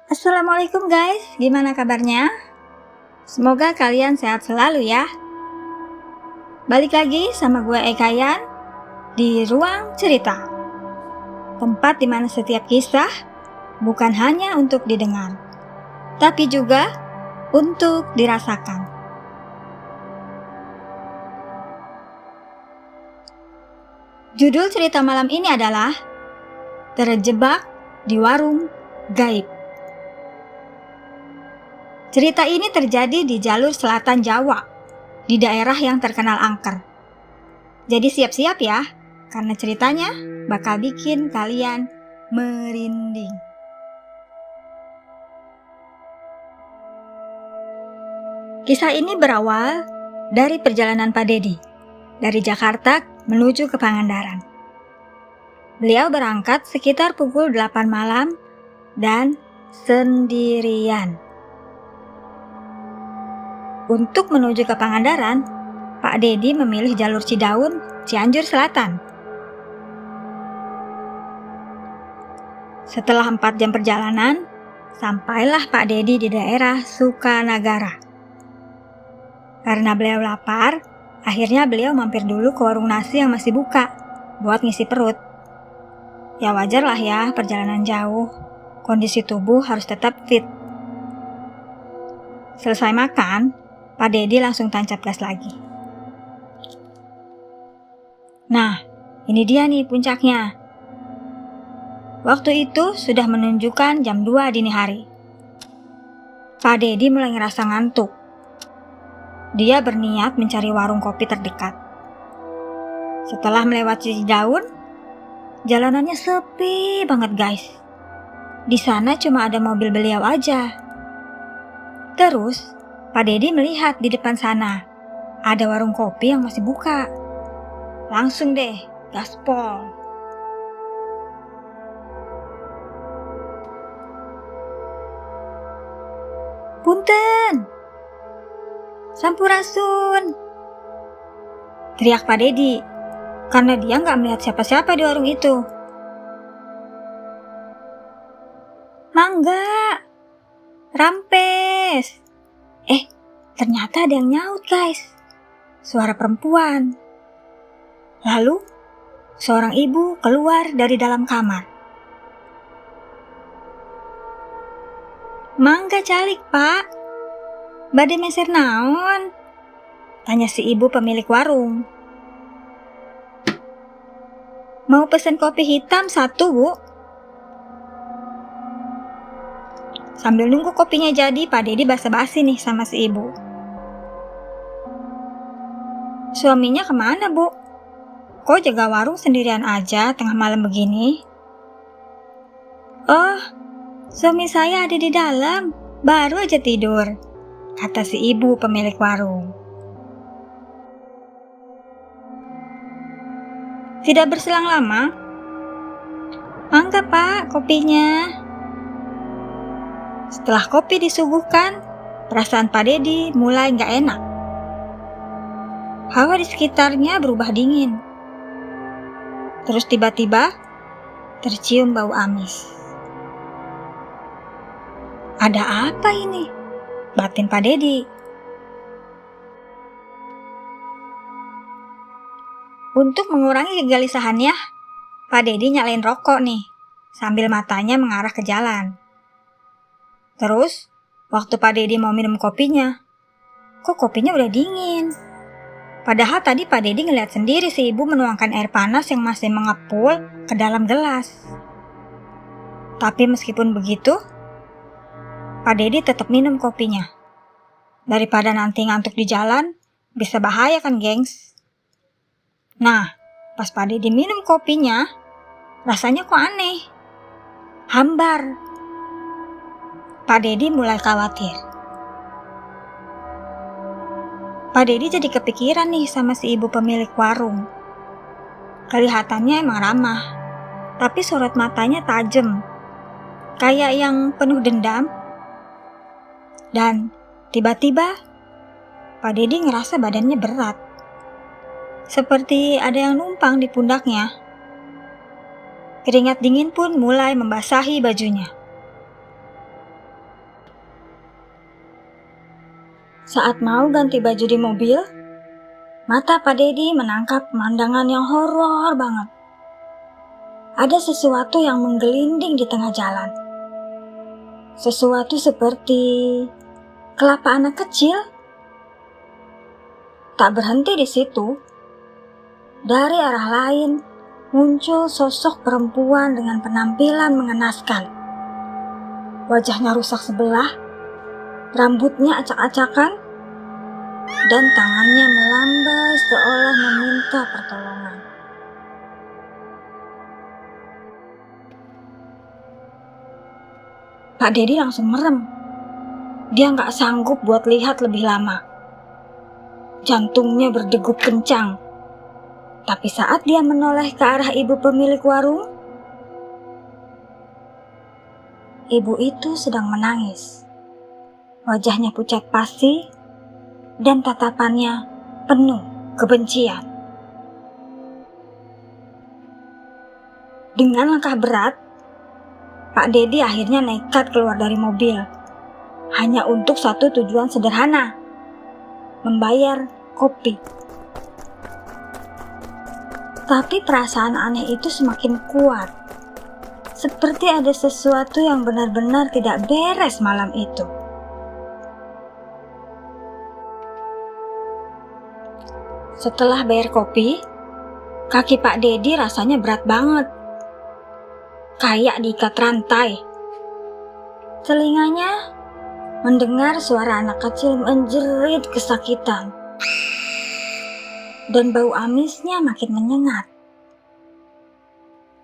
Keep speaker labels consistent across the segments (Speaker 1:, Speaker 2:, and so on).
Speaker 1: Assalamualaikum guys, gimana kabarnya? Semoga kalian sehat selalu ya. Balik lagi sama gue Ekayan di Ruang Cerita. Tempat dimana setiap kisah bukan hanya untuk didengar, tapi juga untuk dirasakan. Judul cerita malam ini adalah Terjebak di Warung Gaib. Cerita ini terjadi di jalur selatan Jawa, di daerah yang terkenal angker. Jadi siap-siap ya, karena ceritanya bakal bikin kalian merinding. Kisah ini berawal dari perjalanan Pak Dedi, dari Jakarta menuju ke Pangandaran. Beliau berangkat sekitar pukul 8 malam dan sendirian. Untuk menuju ke Pangandaran, Pak Dedi memilih jalur Cidaun, Cianjur Selatan. Setelah 4 jam perjalanan, sampailah Pak Dedi di daerah Sukanagara. Karena beliau lapar, akhirnya beliau mampir dulu ke warung nasi yang masih buka, buat ngisi perut. Ya wajar lah ya, perjalanan jauh, kondisi tubuh harus tetap fit. Selesai makan, Pak Dedi langsung tancap gas lagi. Nah, ini dia nih puncaknya. Waktu itu sudah menunjukkan jam 2 dini hari. Pak Dedi mulai ngerasa ngantuk. Dia berniat mencari warung kopi terdekat. Setelah melewati Cidaun, jalanannya sepi banget guys. Di sana cuma ada mobil beliau aja. Terus, Pak Dedi melihat di depan sana, ada warung kopi yang masih buka. Langsung deh, gaspol. Punten! Sampurasun! Teriak Pak Dedi, karena dia nggak melihat siapa-siapa di warung itu. Mangga! Rampes! Ternyata ada yang nyaut guys. Suara perempuan. Lalu, seorang ibu keluar dari dalam kamar. Mangga calik pak. Bade meser naon? Tanya si ibu pemilik warung. Mau pesen kopi hitam 1 bu. Sambil nunggu kopinya jadi, Pak Dedi basa-basi nih sama si ibu. Suaminya kemana bu? Kok jaga warung sendirian aja tengah malam begini? Oh, suami saya ada di dalam, baru aja tidur, kata si ibu pemilik warung. Tidak berselang lama, mangga pak kopinya. Setelah kopi disuguhkan, perasaan Pak Dedi mulai gak enak. Hawa di sekitarnya berubah dingin. Terus tiba-tiba tercium bau amis. Ada apa ini? Batin Pak Dedi. Untuk mengurangi kegelisahannya, Pak Dedi nyalain rokok nih, sambil matanya mengarah ke jalan. Terus, waktu Pak Dedi mau minum kopinya, kok kopinya udah dingin? Padahal tadi Pak Dedi ngeliat sendiri si ibu menuangkan air panas yang masih mengepul ke dalam gelas. Tapi meskipun begitu, Pak Dedi tetap minum kopinya. Daripada nanti ngantuk di jalan, bisa bahaya kan gengs? Nah, pas Pak Dedi minum kopinya, rasanya kok aneh. Hambar. Pak Dedi mulai khawatir. Pak Dedi jadi kepikiran nih sama si ibu pemilik warung. Kelihatannya emang ramah, tapi sorot matanya tajam, kayak yang penuh dendam. Dan tiba-tiba Pak Dedi ngerasa badannya berat, seperti ada yang numpang di pundaknya. Keringat dingin pun mulai membasahi bajunya. Saat mau ganti baju di mobil, mata Pak Dedi menangkap pemandangan yang horor banget. Ada sesuatu yang menggelinding di tengah jalan. Sesuatu seperti kelapa anak kecil. Tak berhenti di situ. Dari arah lain muncul sosok perempuan dengan penampilan mengenaskan. Wajahnya rusak sebelah, rambutnya acak-acakan, dan tangannya melambai seolah meminta pertolongan. Pak Dedi langsung merem. Dia nggak sanggup buat lihat lebih lama. Jantungnya berdegup kencang. Tapi saat dia menoleh ke arah ibu pemilik warung, ibu itu sedang menangis. Wajahnya pucat pasi dan tatapannya penuh kebencian. Dengan langkah berat, Pak Dedi akhirnya nekat keluar dari mobil. Hanya untuk satu tujuan sederhana, membayar kopi. Tapi perasaan aneh itu semakin kuat. Seperti ada sesuatu yang benar-benar tidak beres malam itu. Setelah bayar kopi, kaki Pak Dedi rasanya berat banget. Kayak diikat rantai. Telinganya mendengar suara anak kecil menjerit kesakitan. Dan bau amisnya makin menyengat.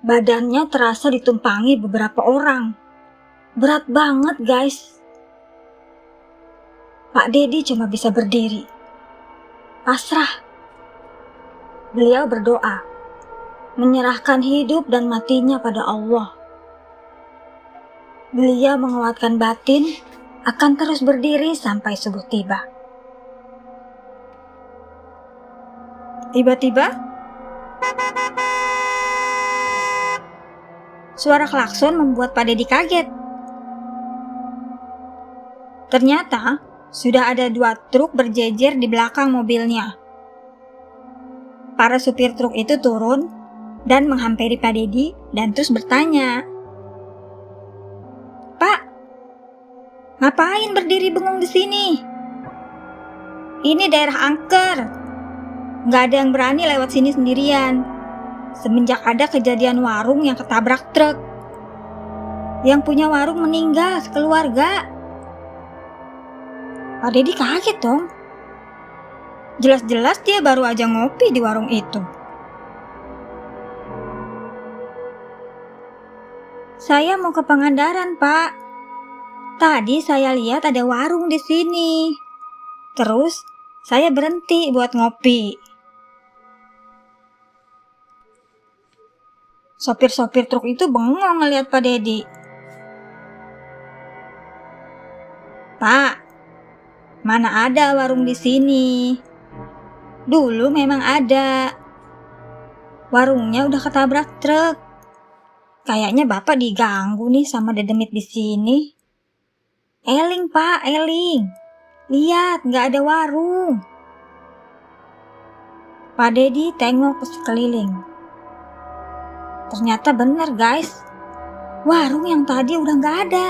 Speaker 1: Badannya terasa ditumpangi beberapa orang. Berat banget, guys. Pak Dedi cuma bisa berdiri. Pasrah. Beliau berdoa, menyerahkan hidup dan matinya pada Allah. Beliau menguatkan batin akan terus berdiri sampai subuh tiba. Tiba-tiba, suara klakson membuat Pak Dedi kaget. Ternyata, sudah ada 2 truk berjejer di belakang mobilnya. Para supir truk itu turun dan menghampiri Pak Dedi dan terus bertanya, "Pak, ngapain berdiri bengong di sini? Ini daerah angker. Nggak ada yang berani lewat sini sendirian. Semenjak ada kejadian warung yang ketabrak truk. Yang punya warung meninggal sekeluarga." Pak Dedi kaget dong. Jelas-jelas dia baru aja ngopi di warung itu. "Saya mau ke Pangandaran, Pak. Tadi saya lihat ada warung di sini. Terus saya berhenti buat ngopi." Sopir-sopir truk itu bengong ngeliat Pak Dedi. "Pak, mana ada warung di sini? Dulu memang ada. Warungnya udah ketabrak truk. Kayaknya Bapak diganggu nih sama dedemit di sini." "Eling, Pak, eling. Lihat, nggak ada warung." Pak Dedi tengok ke sekeliling. Ternyata benar, guys. Warung yang tadi udah nggak ada.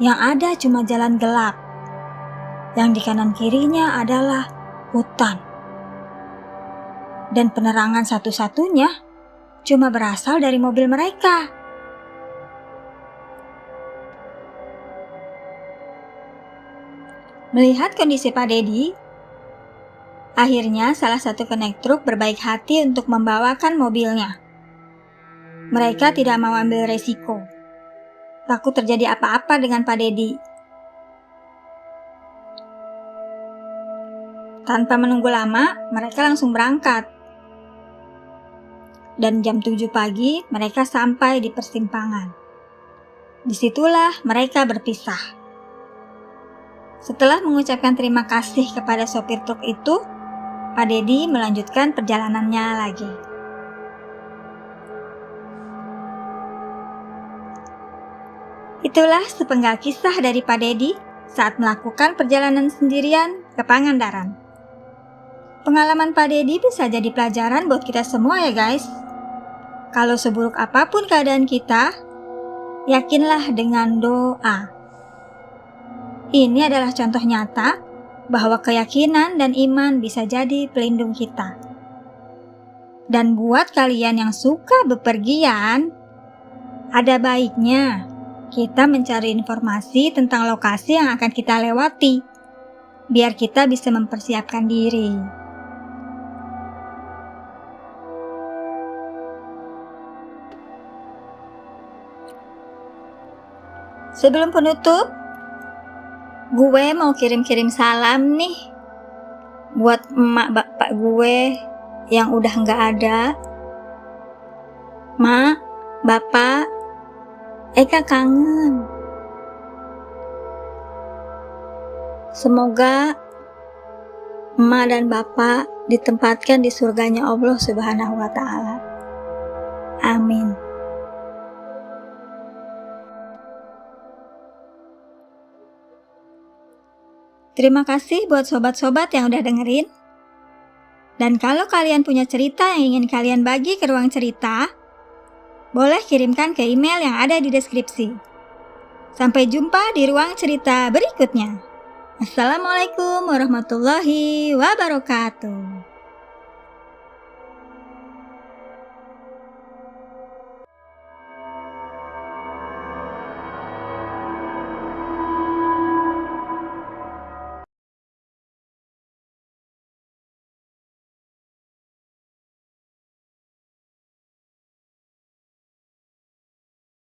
Speaker 1: Yang ada cuma jalan gelap. Yang di kanan kirinya adalah hutan. Dan penerangan satu-satunya cuma berasal dari mobil mereka. Melihat kondisi Pak Dedi, akhirnya salah satu kenek truk berbaik hati untuk membawakan mobilnya. Mereka tidak mau ambil resiko. Takut terjadi apa-apa dengan Pak Dedi. Tanpa menunggu lama, mereka langsung berangkat. Dan jam 7 pagi, mereka sampai di persimpangan. Disitulah mereka berpisah. Setelah mengucapkan terima kasih kepada sopir truk itu, Pak Dedi melanjutkan perjalanannya lagi. Itulah sepenggal kisah dari Pak Dedi saat melakukan perjalanan sendirian ke Pangandaran. Pengalaman Pak Dedi bisa jadi pelajaran buat kita semua ya guys. Kalau seburuk apapun keadaan kita, yakinlah dengan doa. Ini adalah contoh nyata bahwa keyakinan dan iman bisa jadi pelindung kita. Dan buat kalian yang suka bepergian, ada baiknya kita mencari informasi tentang lokasi yang akan kita lewati, biar kita bisa mempersiapkan diri. Sebelum penutup, gue mau kirim-kirim salam nih buat emak bapak gue yang udah nggak ada. Mak, bapak, Eka kangen. Semoga emak dan bapak ditempatkan di surganya Allah Subhanahu wa Ta'ala. Amin. Terima kasih buat sobat-sobat yang udah dengerin. Dan kalau kalian punya cerita yang ingin kalian bagi ke ruang cerita, boleh kirimkan ke email yang ada di deskripsi. Sampai jumpa di ruang cerita berikutnya. Assalamualaikum warahmatullahi wabarakatuh.